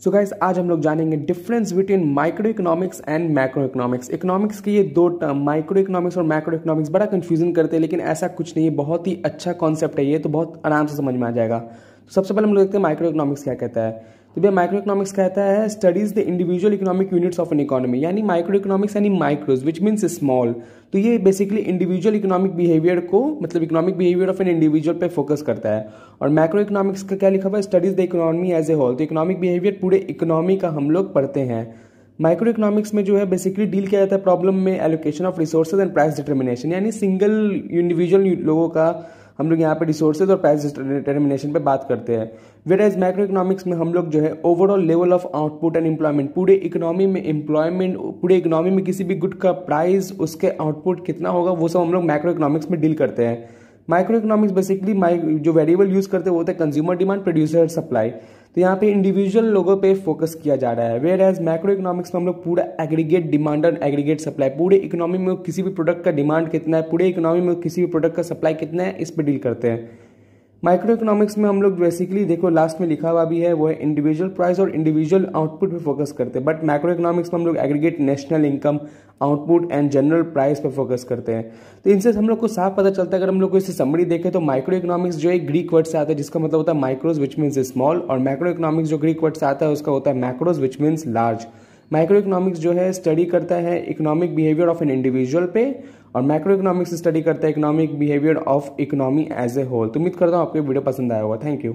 So guys आज हम लोग जानेंगे difference between micro economics and macro economics. Economics के ये दो टर्म माइक्रो इकोनॉमिक्स और मैक्रो इकोनॉमिक्स बड़ा कंफ्यूजन करते हैं, लेकिन ऐसा कुछ नहीं है, बहुत ही अच्छा कॉन्सेप्ट है ये, तो बहुत आराम से समझ में आ जाएगा। तो सबसे पहले हम लोग देखते हैं माइक्रो इकोनॉमिक्स क्या कहता है। तो भैया माइक्रो इकोनॉमिक्स कहता है studies the individual economic units of an economy, यानी माइक्रो इकोनॉमिक्स यानी माइक्रोज विच मीन्स स्मॉल। तो ये बेसिकली इंडिविजुअल इकोनॉमिक बिहेवियर को, मतलब economic behaviour of an individual पे फोकस करता है। और मैक्रो इकोनॉमिक्स का क्या लिखा हुआ है, studies the economy as a whole. तो इकोनॉमिक बिहेवियर पूरे इकोनॉमी का हम लोग पढ़ते हैं। माइक्रो इकोनॉमिक्स में जो है बेसिकली डील किया जाता है प्रॉब्लम में allocation of resources and price determination, यानी सिंगल इंडिविजुअल लोगों का हम लोग यहाँ पे रिसोर्सेज और प्राइस डिटर्मिनेशन पे बात करते हैं। वेयर एज मैक्रो इकोनॉमिक्स में हम लोग जो है overall level of output and employment, पूरे इकोनॉमी में एम्प्लॉयमेंट, पूरे इकोनॉमी में किसी भी गुड का प्राइस, उसके आउटपुट कितना होगा, वो सब हम लोग मैक्रो इकोनॉमिक्स में डील करते हैं। माइक्रो इकोनॉमिक्स बेसिकली जो वेरिएबल यूज करते हैं वो होता है कंज्यूमर डिमांड, प्रोड्यूसर, सप्लाई। तो यहाँ पे इंडिविजुअल लोगों पे फोकस किया जा रहा है। वेयर एज मैक्रो इकोनॉमिक्स में हम लोग पूरा एग्रीगेट डिमांड और एग्रीगेट सप्लाई, पूरे इकोनॉमी में किसी भी प्रोडक्ट का डिमांड कितना है, पूरे इकोनॉमी में किसी भी प्रोडक्ट का सप्लाई कितना है, इस पर डील करते हैं। माइक्रो इकोनॉमिक्स में हम लोग बेसिकली देखो लास्ट में लिखा हुआ भी है, वो है इंडिविजुअल प्राइस और इंडिविजुअल आउटपुट पे फोकस करते हैं। बट मैक्रो इकोनॉमिक्स में हम लोग aggregate national income, output and general price पे फोकस करते हैं। तो इनसे हम लोग को साफ पता चलता है, अगर हम लोग को इससे समरी देखें तो माइक्रो इकोनॉमिक्स जो एक ग्रीक वर्ड से आता है जिसका मतलब होता है माइक्रोज विच मीन्स स्मॉल, और मैक्रो इकोनॉमिक्स जो ग्रीक वर्ड से आता है उसका होता है macros which means large. Microeconomics जो है स्टडी करता है economic behaviour of an individual पे, और मैक्रो इकोनॉमिक्स स्टडी करता है economic behaviour of economy as a whole. तो उम्मीद करता हूँ आपको वीडियो पसंद आया होगा। Thank you.